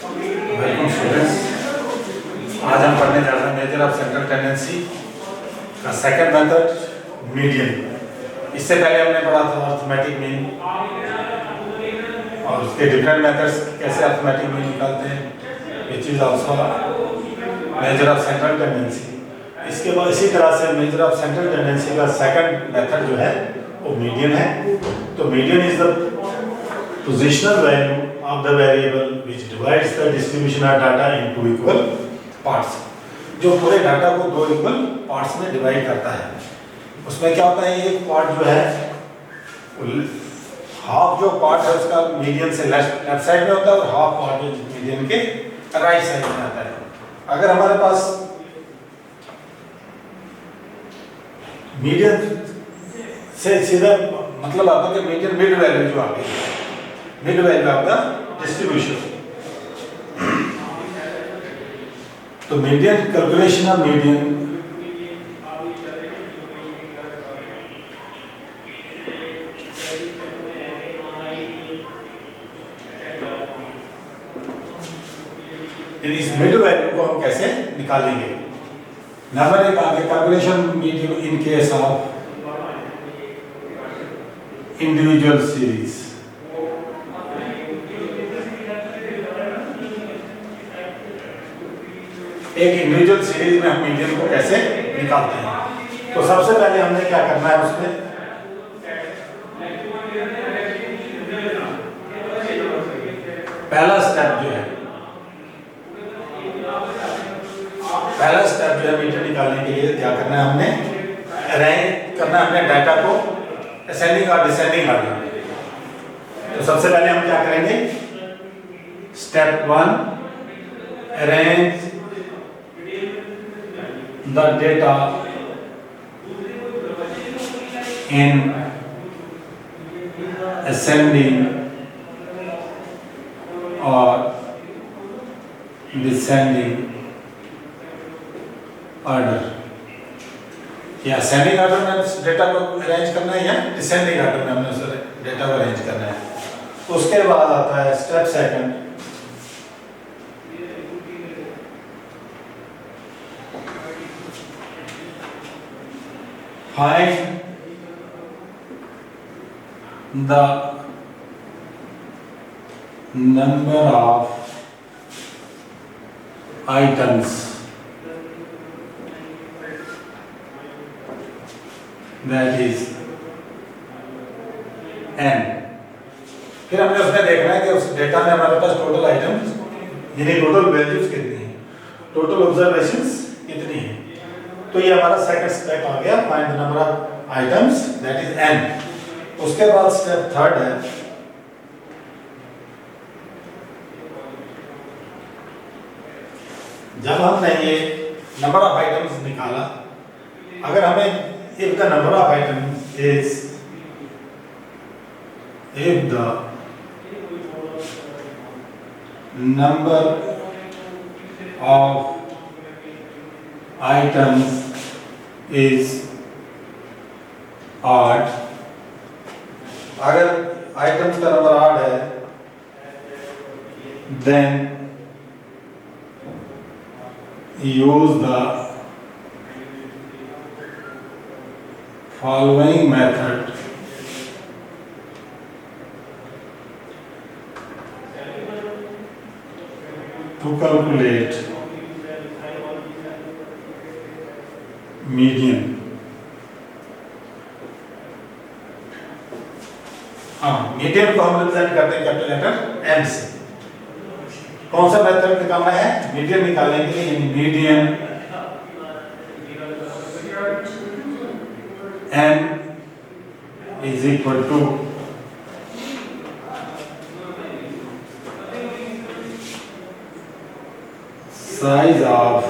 Welcome students. आज हम पढ़ने जा रहे हैं मेजर ऑफ सेंट्रल टेंडेंसी का सेकंड मेथड मीडियन। इससे पहले हमने पढ़ा था अर्थमेटिक मीन और उसके डिफरेंट मेथड्स, कैसे अर्थमेटिक मीन निकालते हैं, which is also measure of central tendency. इसके बाद इसी तरह से मेजर ऑफ सेंट्रल टेंडेंसी का सेकंड मेथड जो है वो मीडियन है। तो median is the positional value of the variable which divides the distribution of data into equal parts, जो पूरे डाटा को दो इक्वल पार्ट्स में डिवाइड करता है। उसमें क्या होता है, एक पार्ट जो है हाफ जो पार्ट है उसका मीडियन से लेफ्ट साइड में होता है और हाफ पार्ट जो मीडियन के राइट साइड में आता है। अगर हमारे पास मीडियन से सीधा मतलब आता है कि मीडियन मिड वैल्यू जो आती है, mid value of the distribution. तो median calculation of median इस मिड वैल्यू को हम कैसे निकालेंगे। नंबर एक आगे calculation median in case of individual series. एक इंडिविजुअल सीरीज में हम मीडियन को कैसे निकालते हैं। तो सबसे पहले हमने क्या करना है, उसमें पहला स्टेप जो है मीडियन निकालने के लिए क्या करना है, हमने अरेंज करना है अपने डाटा को असेंडिंग और डिसेंडिंग ऑर्डर में। तो सबसे पहले हम क्या करेंगे, step 1 arrange the data in ascending or descending order। या ascending order में डेटा को अरेंज करना है या डिसेंडिंग ऑर्डर में हमने डेटा को अरेंज करना है। उसके बाद आता है step second, find the number of items that is n। फिर हमने उसमें देखना है कि उस डेटा में हमारे पास टोटल आइटम्स यानी टोटल वैल्यूज कितनी है, टोटल ऑब्जर्वेशंस कितनी है। तो ये हमारा सेकंड स्टेप आ गया, find the number of items that is n। उसके बाद स्टेप थर्ड है जब हमने ये नंबर ऑफ आइटम्स निकाला, अगर हमें if the number of items is if the number of items is odd, अगर आइटम्स का नंबर ऑड है, then use the following method to calculate median. हाँ, मीडियन को हम रिप्रेजेंट करते हैं कैपिटल लेटर M से। कौन सा मेथड निकालना है मीडियन निकालने के लिए, median M is equal to size of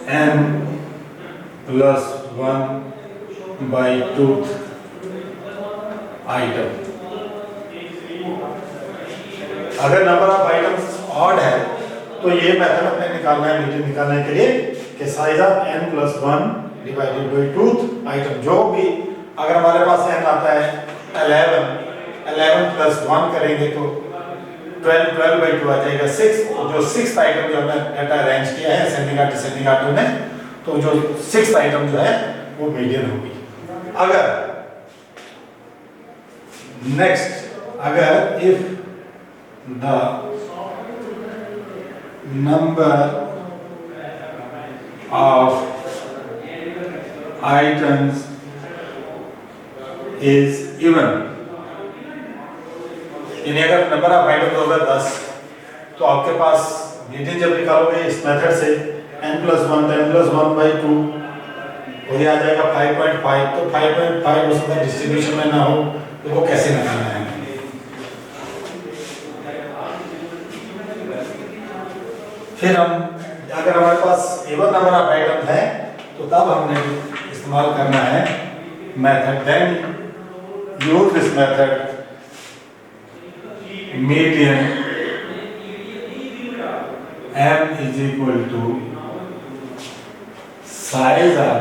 n plus 1 by 2 item। अगर नंबर ऑफ आइटम्स ऑड है तो ये मेथड अपने निकालना है मीडियन निकालने के लिए कि size of n plus 1 divided by 2 item. जो भी अगर हमारे पास n आता है 11 11 प्लस 1 करेंगे तो 12/2 आ जाएगा 6। जो 6th आइटम जो हमने डाटा अरेंज किया है असेंडिंग और डिसेंडिंग ऑर्डर में, तो जो 6th आइटम जो है वो मीडियन होगी। अगर नेक्स्ट, अगर if the number of items is even, यानी अगर नंबर ऑफ आइटम्स होगा 10, तो आपके पास मीडियन जब निकालोगे इस मेथड से n+1 तो n+1/2 और ये आ जाएगा 5.5। तो 5.5 हो सकता है डिस्ट्रीब्यूशन में ना हो, तो वो कैसे निकालना है? फिर हम अगर हमारे पास इवन नंबर ऑफ आइटम है तो तब हमने इस्तेमाल करना है method, then use this method median m is equal to size of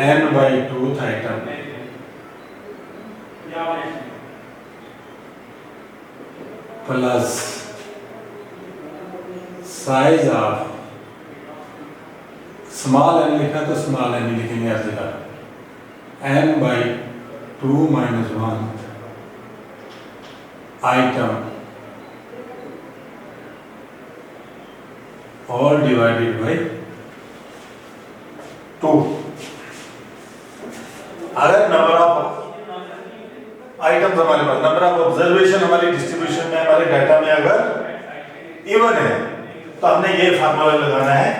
n/2th item plus size of small n लिखा तो small n लिखेंगे हर जगह, n/2 - 1 item all divided by 2। अगर नंबर ऑफ आइटम्स हमारे पास, नंबर ऑफ ऑब्जर्वेशन हमारी distribution में, हमारे डाटा में अगर इवन है तो हमने ये फार्मूला लगाना है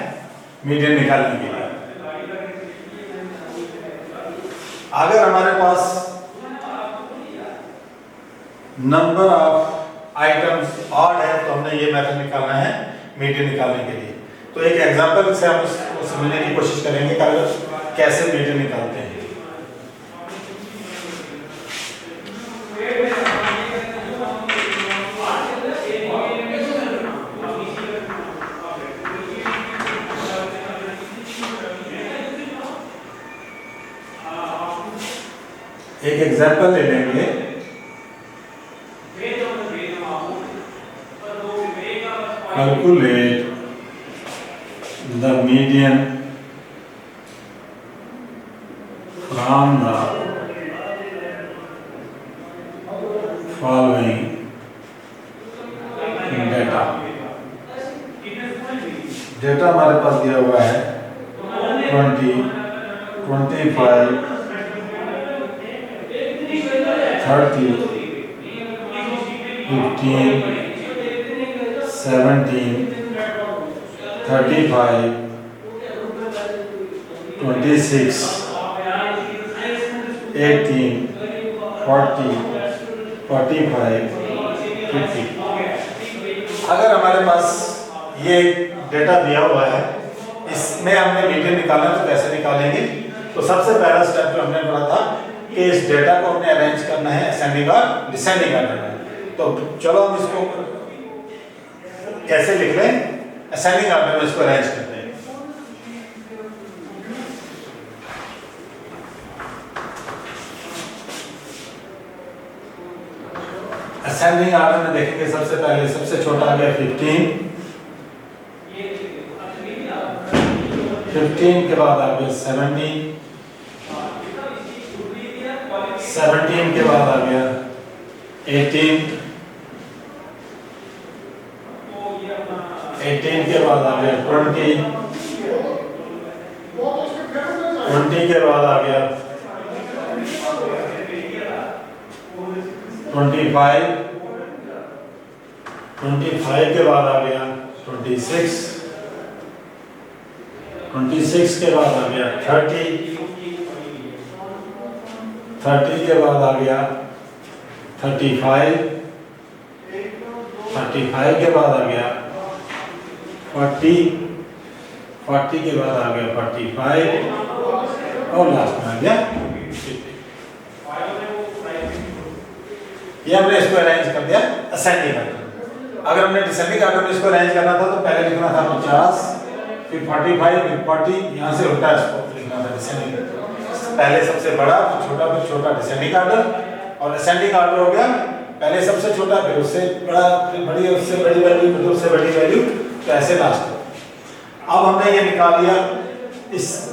मीडियन निकालने के लिए। अगर हमारे पास नंबर ऑफ आइटम्स ऑड है तो हमने ये मेथड निकालना है मीडियन निकालने के लिए। तो एक एग्जांपल से हम उसको समझने की कोशिश करेंगे कि कैसे मीडियन निकालते हैं। एक एग्जांपल ले लेंगे, calculate the median from the following data। Data हमारे पास दिया हुआ है 20, 25, 30, 15, 17, 35, 26, 18, 40, 45, 50। अगर हमारे पास ये डेटा दिया हुआ है, इसमें हमने मीडियन निकालना तो कैसे निकालेंगे? तो सबसे पहला स्टेप जो हमने पढ़ा था कि इस डेटा को हमने अरेंज करना है असेंडिंग और डिसेंडिंग ऑर्डर में। तो चलो हम इसको कैसे लिख लें, असेंडिंग ऑर्डर में इसको अरेंज करते हैं। असेंडिंग ऑर्डर में देखेंगे सबसे पहले सबसे छोटा आ गया 15, 15 के बाद आ गया 17, 17 के बाद आ गया 18, 18 के बाद आ गया 20, 20 के बाद आ गया 25, 25 के बाद आ गया 26, 26 के बाद आ गया 30, 30 के बाद आ गया 35, 35 के बाद आ गया 40, 40 के बाद आ गया 45 और लास्ट में आ गया 50। ये हमने इसको अरेंज कर दिया असेंडिंग ऑर्डर। अगर हमने डिसेंडिंग ऑर्डर में इसको अरेंज करना था तो पहले लिखना था 50, फिर 45, फिर 40, यहाँ से उल्टा इसको लिखना था डिसेंडिंग। पहले सबसे बड़ा, फिर छोटा डिसेंडिंग ऑर्डर, और असेंडिंग ऑर्डर हो गया पहले सबसे छोटा, फिर उससे बड़ा, फिर बड़ी, उससे बड़ी वैल्यू, फिर उससे बड़ी वैल्यू, तो ऐसे लास्ट। अब हमने ये निकाल लिया।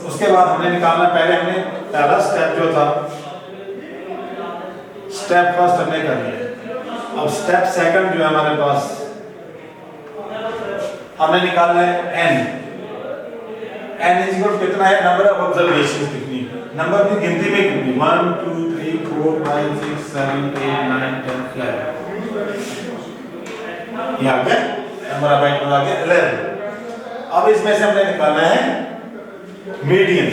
उसके बाद हमने निकालना, पहले हमने पहला स्टेप जो था, स्टेप फर्स्ट हमने कर लिया। अब स्टेप सेकंड जो है हमारे पास, हमने निकालना है n। n इज इक्वल कितना है, नंबर ऑफ ऑब्जर्वेशन कितनी, नंबर की गिनती में कितनी, 1 2 3 4 5 6 7 8 9 10 11, ये आ गया नंबर ऑफ आइटम, आ गया 11। अब इसमें से हमने निकालना है median.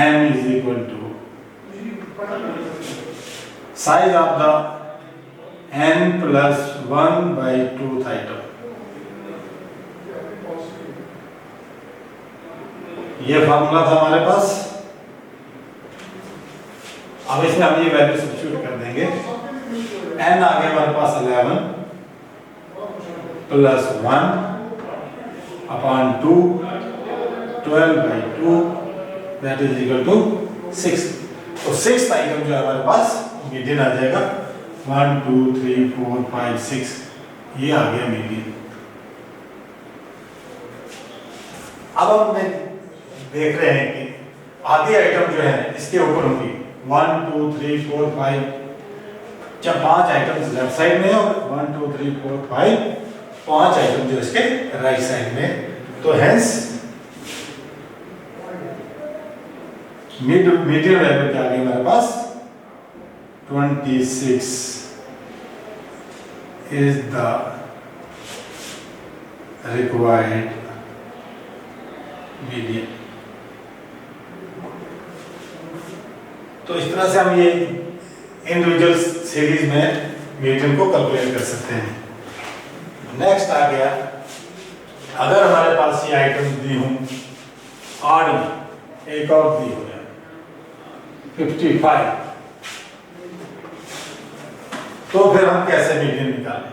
n is equal to size of the n plus 1 by 2th item। ये फार्मूला था हमारे पास। अब इसमें हम ये वैल्यू सब्स्टिट्यूट कर देंगे। n आ गया हमारे पास 11 plus 1 upon 2, 12 by 2, that is equal to 6। तो 6th आइटम जो है हमारे पास मीडियन आ जाएगा, 1 2 3 4 5 6, ये आ गया मीडियन। अब हम देख रहे हैं कि आधी आइटम जो है इसके ऊपर होंगी, 1 2 3 4 5, जब 5 आइटम्स लेफ्ट साइड में और 1 2 3 4 5, 5 आइटम जो इसके राइट साइड में, तो हेंस मीडियन वैल्यू क्या आ गई हमारे पास, 26 is the required median। तो इस तरह से हम ये इंडिविजुअल सीरीज में मीडियन को कैलकुलेट कर सकते हैं। नेक्स्ट आ गया, अगर हमारे पास ये आइटम दी हूं ऑड में, एक और दी हो 55, तो फिर हम कैसे मीडियन निकालें।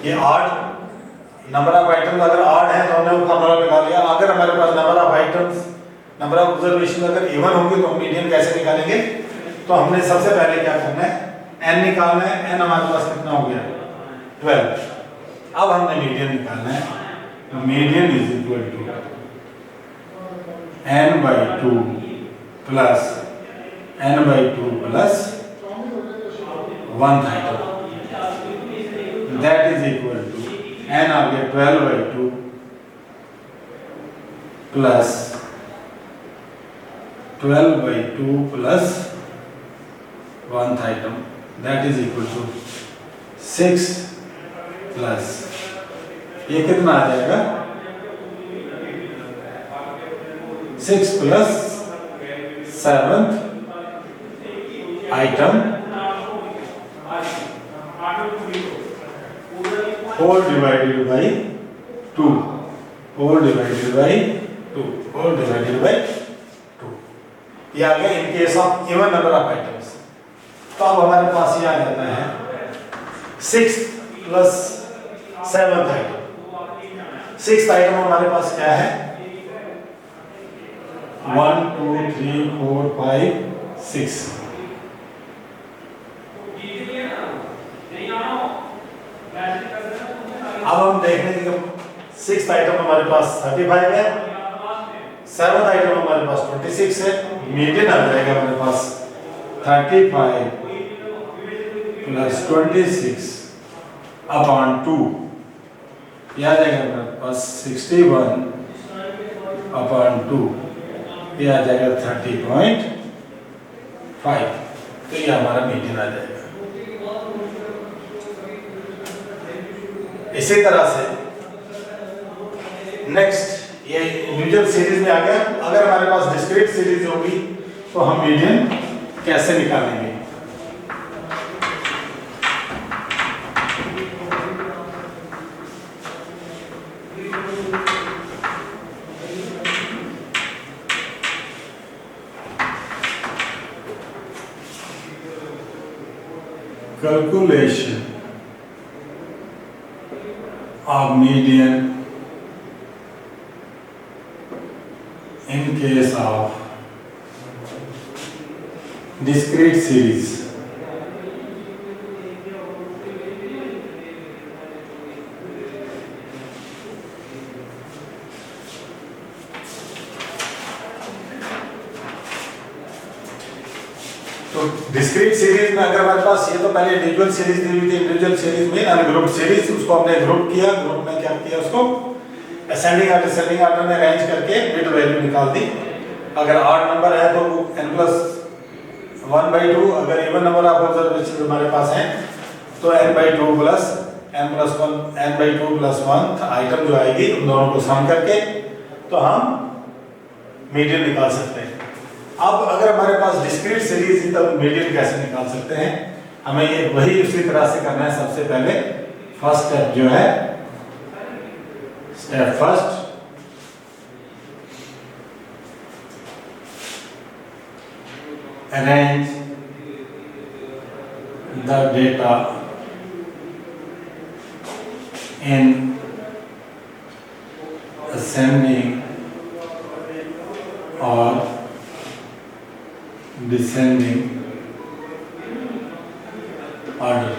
ये ऑड नंबर ऑफ आइटम्स, अगर ऑड है तो हमने फॉर्मूला निकाल लिया। अगर हमारे पास number of items, number of observation अगर इवन होंगे तो हम मीडियन कैसे निकालेंगे। तो हमने सबसे पहले क्या करना है, n निकालना है। n हमारे पास कितना हो गया, 12। अब हमने मीडियन निकालना है। Median is equal to n by 2 plus n by 2 plus 1th item, that is equal to n आ गया 12 by 2 plus 12 by 2 plus 1th item, that is equal to 6 plus, ये कितना आ जाएगा, 6 plus 7th item whole divided by 2, whole divided by 2, whole divided by 2। ये आ गया in case of even number of items. तो अब हमारे पास ये आ जाता है 6 plus 7th item. 6th item हमारे पास क्या है, 1 2 3 4 5 6। अब हम देख लेंगे कि 6th आइटम हमारे पास 35 है, 7th आइटम हमारे पास 26 है। मीडियन आ जाएगा हमारे पास 35 प्लस 26 अपॉन 2, यह आ जाएगा हमारे पास 61 अपॉन 2, यह आ जाएगा 30.5। तो ये हमारा मीडियन आ जाएगा। इसी तरह से नेक्स्ट ये इंडिविजुअल सीरीज में आ गया। अगर हमारे पास डिस्क्रीट सीरीज होगी तो हम मीडियन कैसे निकालेंगे। calculation of median in case of discrete series. तो डिस्क्रीट सीरीज में अगर हमारे पास ये तो पहले इंडिविजुअल सीरीज दी हुई थी, इंडिविजुअल सीरीज में अनग्रुप्ड सीरीज, उसको हमने ग्रुप किया, ग्रुप में क्या किया, उसको असेंडिंग और डिसेंडिंग ऑर्डर में अरेंज करके मिड वैल्यू निकाल दी। अगर ऑड नंबर है तो n+1/2, अगर इवन नंबर ऑफ ऑब्जर्वेशंस हमारे पास हैं तो n/2 plus n+1 n/2 + 1 item जो आएगी उन दोनों को सम करके तो हम मीडियन निकाल सकते हैं। अब अगर हमारे पास डिस्क्रीट सीरीज है तो मीडियन कैसे निकाल सकते हैं? हमें ये वही उसी तरह से करना है। सबसे पहले फर्स्ट स्टेप जो है, step first, arrange the data in ascending or descending order.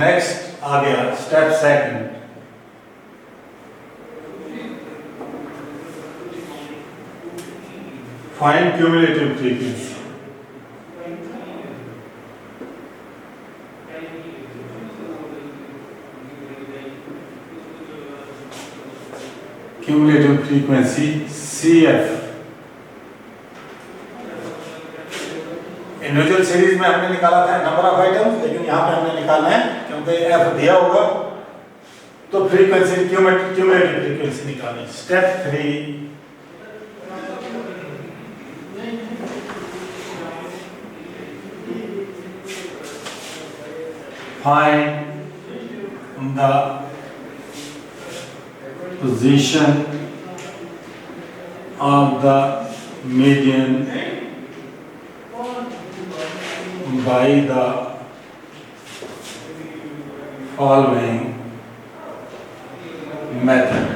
Next आ गया step second, find cumulative frequency. Cumulative frequency CF। Individual series में हमने निकाला था नंबर ऑफ आइटम्स, लेकिन यहाँ पे हमने निकालना है क्योंकि F दिया होगा तो फ्रीक्वेंसी क्यूमुलेटिव फ्रीक्वेंसी निकालनी। Step 3, find the position of the median by the following method.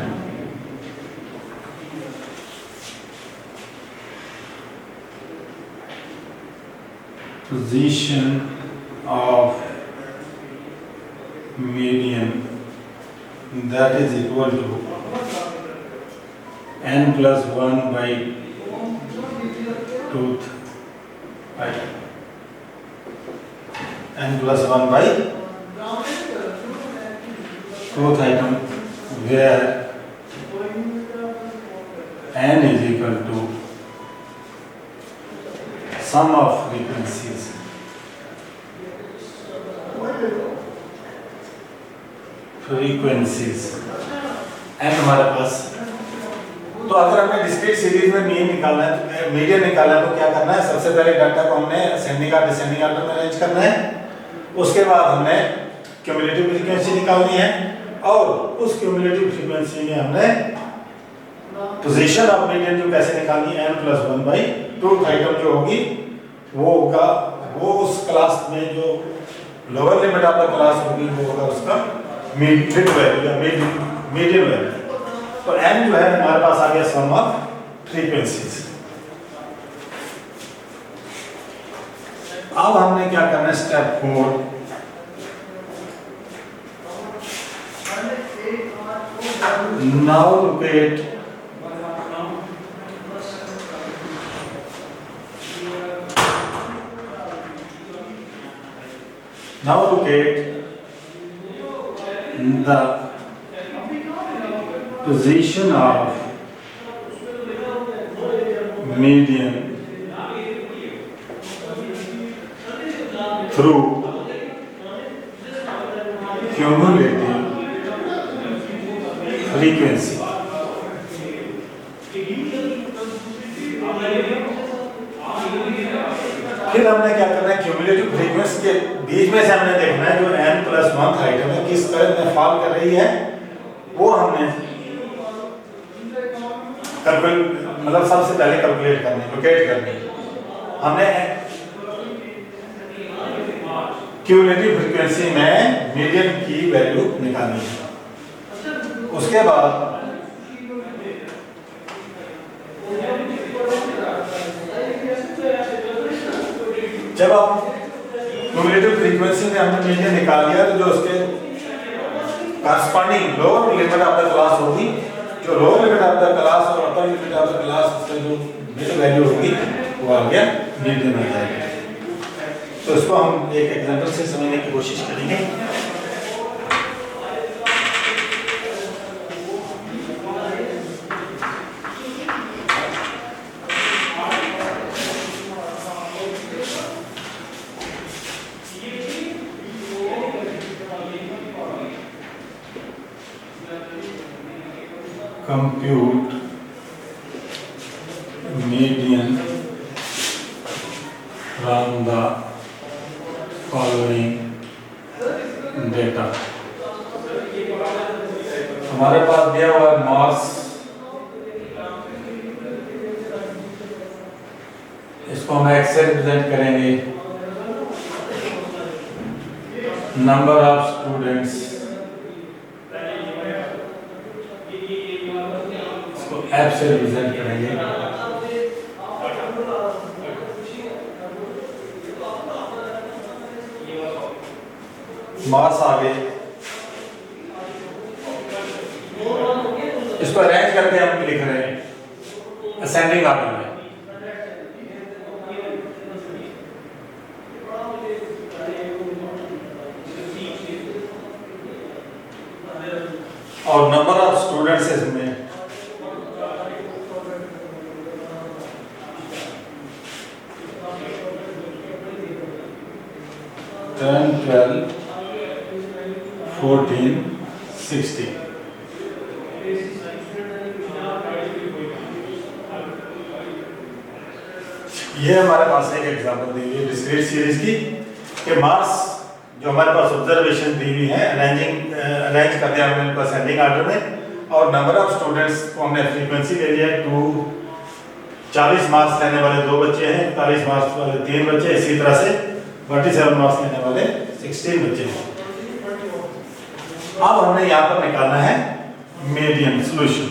Position of median, that is equal to n+1/2th item. n+1/2th item, where n is equal to sum of frequencies n हमारे पास। तो अगर हमें discrete series में mean निकालना है, तो median निकालना है, तो क्या करना है? सबसे पहले डाटा को हमने असेंडिंग और डिसेंडिंग ऑर्डर में अरेंज करना है। उसके बाद हमने क्यूमुलेटिव फ्रीक्वेंसी निकालनी है और उस क्यूमुलेटिव फ्रीक्वेंसी में हमने पोजीशन ऑफ मीडियन जो कैसे निकालनी है, n+1/2 आइटम जो होगी वो होगा, वो उस क्लास में जो lower limit of the class होगी वो होगा उसका मिड वैल्यू या मीडियन वैल्यू। तो n जो है हमारे पास आ गया सम ऑफ फ्रीक्वेंसीज। अब हमने क्या करना है? Step 4, now locate the position of median through cumulative frequency। फिर हमने क्या करना है? क्यूमुलेटिव फ्रीक्वेंसी के बीच में से हमने देखना है जो n+1 आइटम है किस तरह में फॉल कर रही है, वो हमने मतलब सबसे पहले कैलकुलेट करनी, लोकेट करनी। हमने क्यूमुलेटिव फ्रीक्वेंसी में मीडियन की वैल्यू निकालनी है। उसके बाद जब आप क्यूमुलेटिव फ्रीक्वेंसी में हमने मीडियन निकाल लिया तो जो उसके corresponding lower limit of the class होगी, जो lower limit of the class और upper limit of the class उसका जो मिड वैल्यू होगी वो आ गया मीडियन आ जाएगा। तो इसको हम एक एग्जांपल से समझने की कोशिश करेंगे। Compute median from the following data। हमारे पास दिया हुआ है मास, इसको हम एक्स से रिप्रेजेंट करेंगे, नंबर ऑफ स्टूडेंट्स एफ से रिप्रेजेंट करेंगे, मास आगे, इसको अरेंज करके हम लिख रहे हैं असेंडिंग ऑर्डर में। और नंबर ऑफ स्टूडेंट्स इसमें 10, 12, 14, 16। ये हमारे पास एक एग्जांपल दी हुई है डिस्क्रीट सीरीज की कि मास जो हमारे पास ऑब्जर्वेशन दी हुई है अरेंज कर दिया हमने इनको असेंडिंग ऑर्डर में, और नंबर ऑफ स्टूडेंट्स को हमने फ्रीक्वेंसी ले लिया है 40 मार्क्स लेने वाले 2 बच्चे हैं, 41 मार्क्स वाले 3 बच्चे, इसी तरह से 47 मार्क्स लेने वाले 16 बच्चे हैं। अब हमने यहाँ पर निकालना है मीडियन सॉल्यूशन।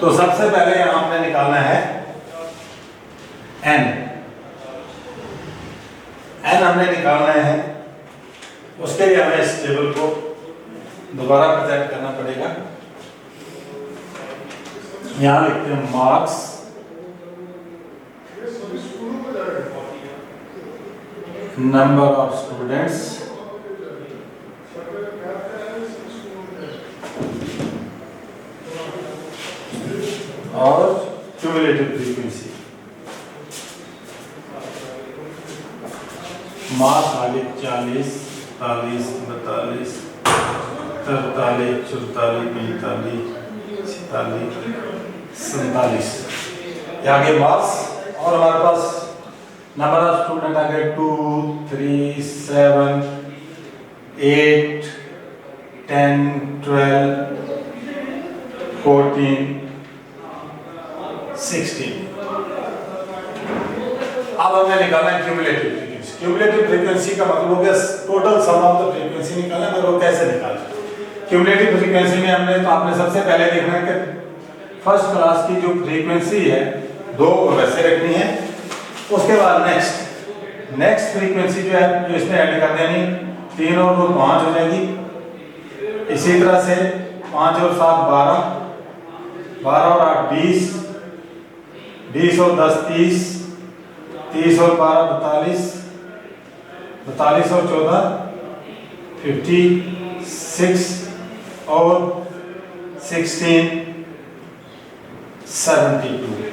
तो सबसे पहले यहाँ हमने निकालना है n हमने निकालना है, उसके लिए हमें इस टेबल को दोबारा प्रेजेंट करना पड़ेगा। यहाँ लिखते हैं मार्क्स नंबर ऑफ स्टूडेंट्स और क्यूमुलेटिव फ्रीक्वेंसी। मार्क्स आगे 40, 41, 42, 43, 44, 45, 46, 47 ये आगे मार्क्स, और हमारे पास नंबर ऑफ स्टूडेंट आ गए 2, 3, 7, 8, 10, 12, 14, 16। अब हमें निकालना है क्यूमुलेटिव फ्रीक्वेंसी। क्यूमुलेटिव फ्रीक्वेंसी का मतलब हो गया total sum of the frequency निकालना है, और वो कैसे निकालना है। क्यूमुलेटिव फ्रीक्वेंसी में हमने तो आपने सबसे पहले देखना है कि फर्स्ट क्लास की जो फ्रीक्वेंसी है 2 वैसे रखनी है, उसके बाद नेक्स्ट फ्रीक्वेंसी जो है जो इसमें ऐड कर देनी, 3 और 2 5 हो जाएगी। इसी तरह से 5 और 7 12, 12 और 8 20, 20 और 10 30, 30 और 12 42, 42 और 14 56 और 16 72।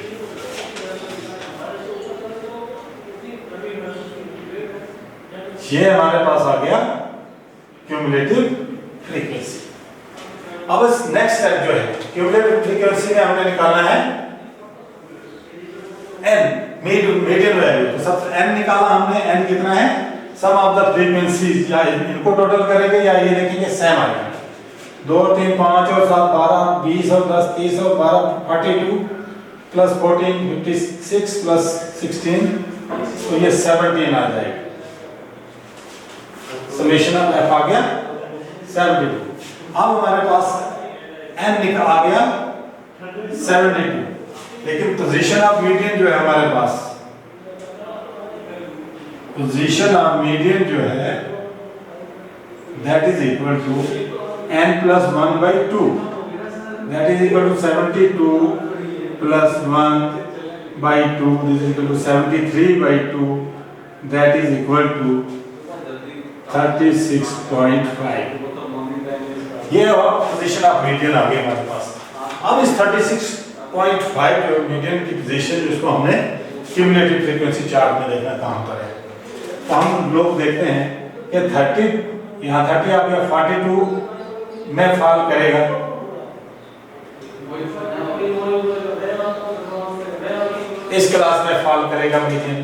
ये हमारे पास आ गया क्यूमुलेटिव फ्रीक्वेंसी। अब इस नेक्स्ट स्टेप जो है क्यूमुलेटिव फ्रीक्वेंसी में हमने निकालना है n मीडियन वैल्यू। तो सबसे n निकाला हमने, n कितना है, सम ऑफ द फ्रीक्वेंसीज, या इनको टोटल करेंगे या ये देखेंगे सेम आएगा। 2 3 5 और 7 12, 20 और 10 30 और 12 42, प्लस 14, 56 प्लस 16, तो ये 17 आ जाएगा। समेशन ऑफ एफ आ गया 72। अब हमारे पास एन आ गया 72, लेकिन पोजीशन ऑफ मीडियन जो है हमारे पास, पोजीशन ऑफ मीडियन जो है that is equal to n plus 1/2, that is equal to 72 plus 1/2, this is equal to 73/2, that is equal to 36.5। ये पोजीशन ऑफ मीडियन आ गई हमारे पास। अब इस 36.5 जो मीडियन की पोजीशन, जिसको हमने क्यूमुलेटिव फ्रीक्वेंसी चार्ट में देखना कहाँ पर है, तो हम लोग देखते हैं कि 30, यहाँ 30 आ गया, 42 में फॉल करेगा, इस क्लास में फॉल करेगा मीडियन,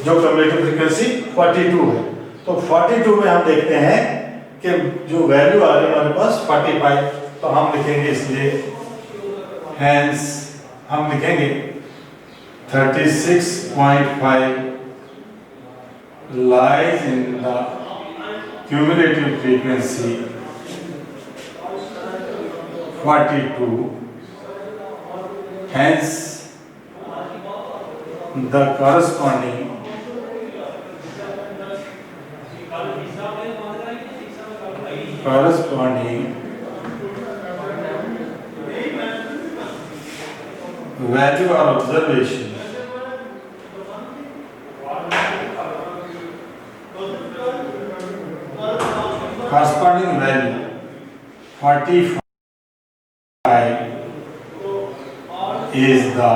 जो क्यूमुलेटिव फ्रीक्वेंसी 42 है। तो 42 में हम देखते हैं कि जो वैल्यू आ रही है हमारे पास 45, तो हम लिखेंगे इसलिए हेंस हम लिखेंगे 36.5 lies in the cumulative frequency 42, hence the corresponding value or observation corresponding value 45 is the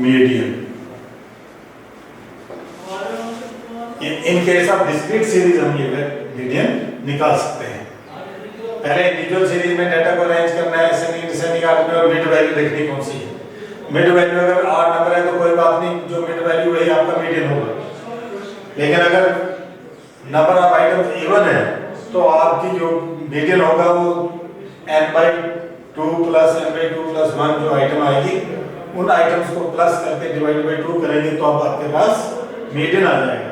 median. In case of discrete series हम ये मीडियन निकाल सकते हैं। पहले इंडिविजुअल सीरीज में डाटा को अरेंज करना है, से निकालना है और मिड वैल्यू देखनी कौन सी है। मिड वैल्यू अगर आर नंबर है तो कोई बात नहीं, जो मिड वैल्यू वही आपका मीडियन होगा। लेकिन अगर नंबर ऑफ आइटम्स इवन है तो आपकी जो मीडियन होगा वो n/2 प्लस n/2 प्लस 1 जो आइटम आएगी, उन आइटम्स को प्लस करके डिवाइड बाय 2 करेंगे तो अब आपके पास मीडियन आ जाएगा।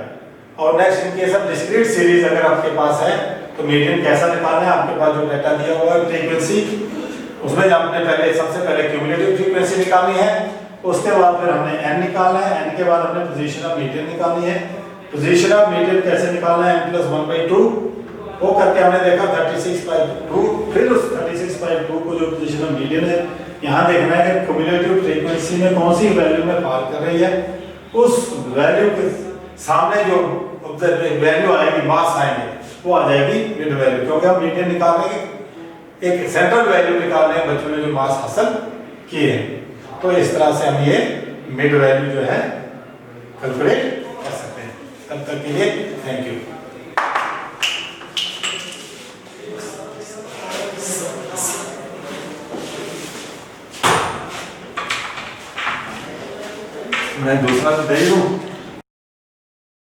और next in case of discrete series अगर आपके पास है तो मीडियन कैसा निकालना है, आपके पास जो डाटा दिया हुआ है फ्रीक्वेंसी, उसमें आपने सबसे पहले क्यूमुलेटिव फ्रीक्वेंसी निकालनी है, उसके बाद फिर हमने n निकालना है, n के बाद हमने पोजीशन ऑफ मीडियन निकालनी है। पोजीशन ऑफ मीडियन कैसे निकालना है, n प्लस 1/2 वो करके हमने देखा 36/2, फिर उस 36/2 को जो पोजीशन ऑफ मीडियन है यहाँ देखना है कि क्यूमुलेटिव फ्रीक्वेंसी में कौन सी वैल्यू में फॉल कर रही है, उस वैल्यू के सामने जो वैल्यू आएगी, मास आएंगे, वो आ जाएगी मिड वैल्यू, क्योंकि हम मीडियन निकालने के एक सेंट्रल वैल्यू निकालने हैं बच्चों ने जो मास हासिल किए हैं। तो इस तरह से हम ये मिड वैल्यू जो है कैलकुलेट कर सकते हैं। तब तक के लिए थैंक यू। मैं दूसरा तो दे दूं।